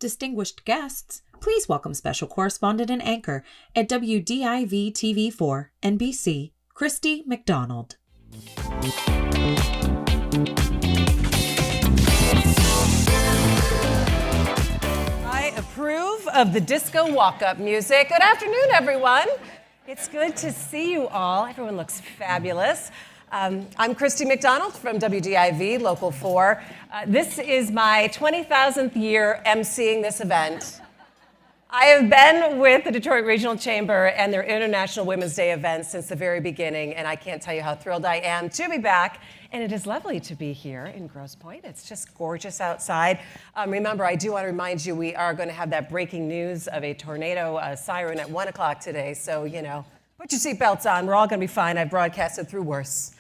distinguished guests, please welcome special correspondent and anchor at WDIV-TV 4 NBC, Christy McDonald. I approve of the disco walk-up music. Good afternoon, everyone. It's good to see you all. Everyone looks fabulous. I'm Christy McDonald from WDIV, Local 4. This is my 20,000th year emceeing this event. I have been with the Detroit Regional Chamber and their International Women's Day event since the very beginning, and I can't tell you how thrilled I am to be back. And it is lovely to be here in Grosse Pointe. It's just gorgeous outside. Remember, I do want to remind you we are going to have that breaking news of a tornado siren at 1 o'clock today. So, you know, put your seatbelts on. We're all going to be fine. I've broadcasted through worse.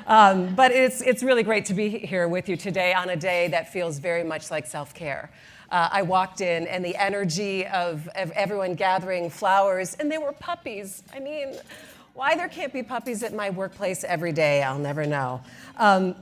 But it's really great to be here with you today on a day that feels very much like self-care. I walked in, and the energy of everyone gathering flowers, and there were puppies. I mean, why there can't be puppies at my workplace every day, I'll never know.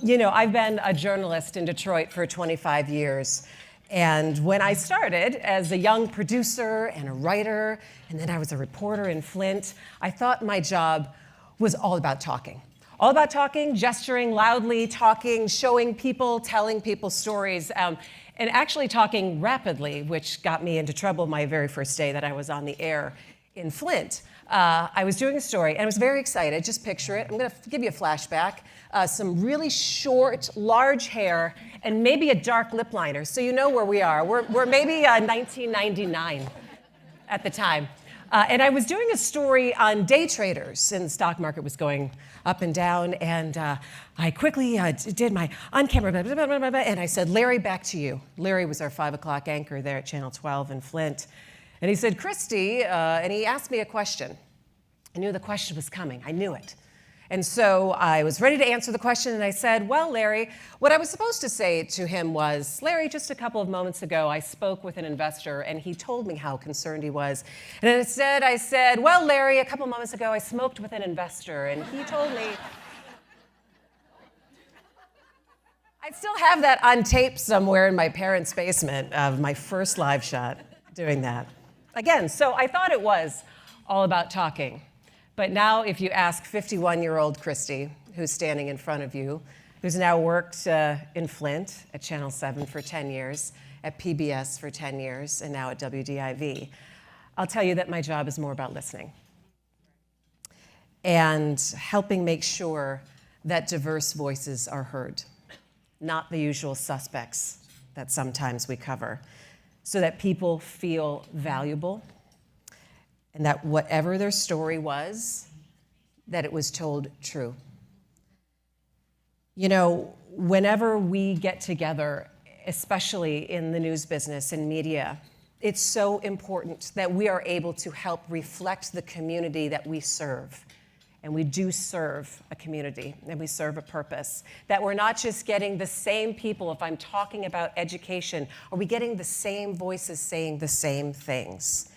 You know, I've been a journalist in Detroit for 25 years. And when I started as a young producer and a writer, and then I was a reporter in Flint, I thought my job was all about talking. All about talking, gesturing loudly, talking, showing people, telling people stories, and actually talking rapidly, which got me into trouble my very first day that I was on the air in Flint. I was doing a story, and I was very excited. Just picture it. I'm going to give you a flashback. Some really short, large hair, and maybe a dark lip liner, so you know where we are. We're maybe 1999 at the time. And I was doing a story on day traders, and the stock market was going up and down, and I quickly did my on-camera, and I said, Larry, back to you. Larry was our 5 o'clock anchor there at Channel 12 in Flint. And he said, Christy, and he asked me a question. I knew the question was coming. I knew it. And so I was ready to answer the question, and I said, well, Larry, what I was supposed to say to him was, Larry, just a couple of moments ago, I spoke with an investor, and he told me how concerned he was. And instead, I said, well, Larry, a couple of moments ago, I smoked with an investor, and he told me. I still have that on tape somewhere in my parents' basement of my first live shot doing that. Again, so I thought it was all about talking. But now if you ask 51-year-old Christy, who's standing in front of you, who's now worked in Flint at Channel 7 for 10 years, at PBS for 10 years, and now at WDIV, I'll tell you that my job is more about listening and helping make sure that diverse voices are heard, not the usual suspects that sometimes we cover, so that people feel valuable, and that whatever their story was, that it was told true. You know, whenever we get together, especially in the news business and media, it's so important that we are able to help reflect the community that we serve. And we do serve a community, and we serve a purpose. That we're not just getting the same people. If I'm talking about education, are we getting the same voices saying the same things?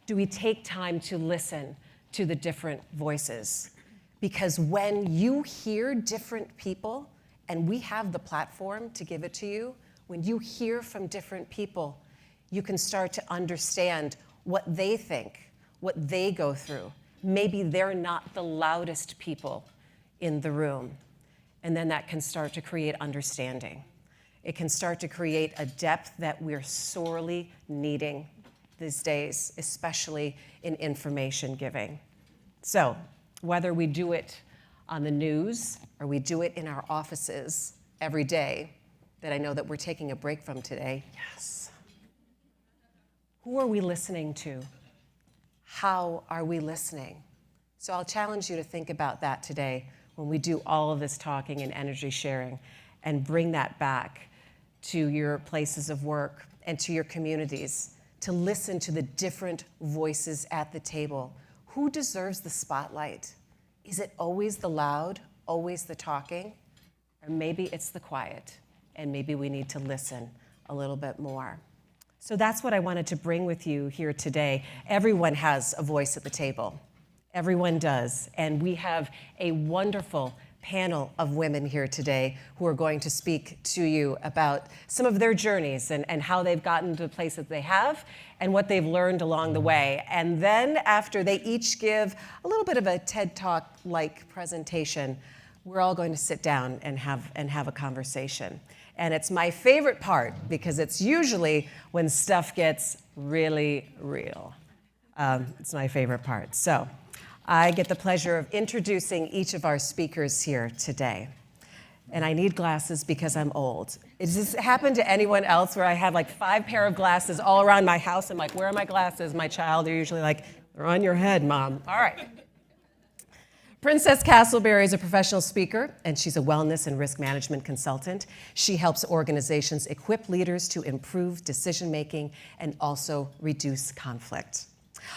Do we take time to listen to the different voices? Because when you hear different people, and we have the platform to give it to you, when you hear from different people, you can start to understand what they think, what they go through. Maybe they're not the loudest people in the room. And then that can start to create understanding. It can start to create a depth that we're sorely needing these days, especially in information giving. So whether we do it on the news or we do it in our offices every day, that I know that we're taking a break from today, yes. Who are we listening to? How are we listening? So I'll challenge you to think about that today when we do all of this talking and energy sharing, and bring that back to your places of work and to your communities, to listen to the different voices at the table. Who deserves the spotlight? Is it always the loud, always the talking? Or maybe it's the quiet, and maybe we need to listen a little bit more. So that's what I wanted to bring with you here today. Everyone has a voice at the table. Everyone does. And we have a wonderful panel of women here today who are going to speak to you about some of their journeys and how they've gotten to the place that they have and what they've learned along the way. And then after they each give a little bit of a TED Talk-like presentation, we're all going to sit down and have a conversation. And it's my favorite part because it's usually when stuff gets really real. It's my favorite part. So I get the pleasure of introducing each of our speakers here today. And I need glasses because I'm old. Does this happen to anyone else where I have like 5 pair of glasses all around my house? I'm like, where are my glasses? My child, they're usually like, they're on your head, Mom. All right. Princess Castleberry is a professional speaker, and she's a wellness and risk management consultant. She helps organizations equip leaders to improve decision-making and also reduce conflict.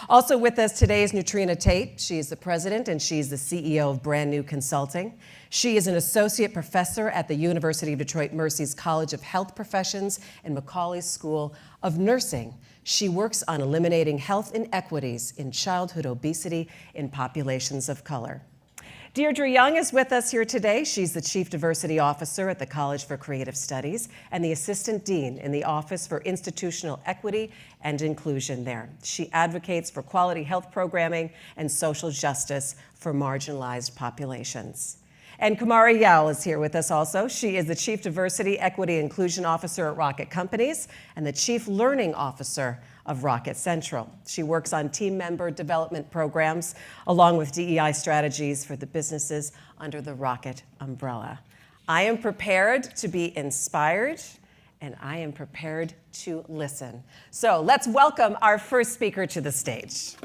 Also with us today is Neutrina Tate. She is the president and she's the CEO of Brand New Consulting. She is an associate professor at the University of Detroit Mercy's College of Health Professions and Macaulay's School of Nursing. She works on eliminating health inequities in childhood obesity in populations of color. Deirdre Young is with us here today. She's the Chief Diversity Officer at the College for Creative Studies and the Assistant Dean in the Office for Institutional Equity and Inclusion there. She advocates for quality health programming and social justice for marginalized populations. And Kumari Yao is here with us also. She is the Chief Diversity, Equity, Inclusion Officer at Rocket Companies and the Chief Learning Officer of Rocket Central. She works on team member development programs along with DEI strategies for the businesses under the Rocket umbrella. I am prepared to be inspired and I am prepared to listen. So let's welcome our first speaker to the stage.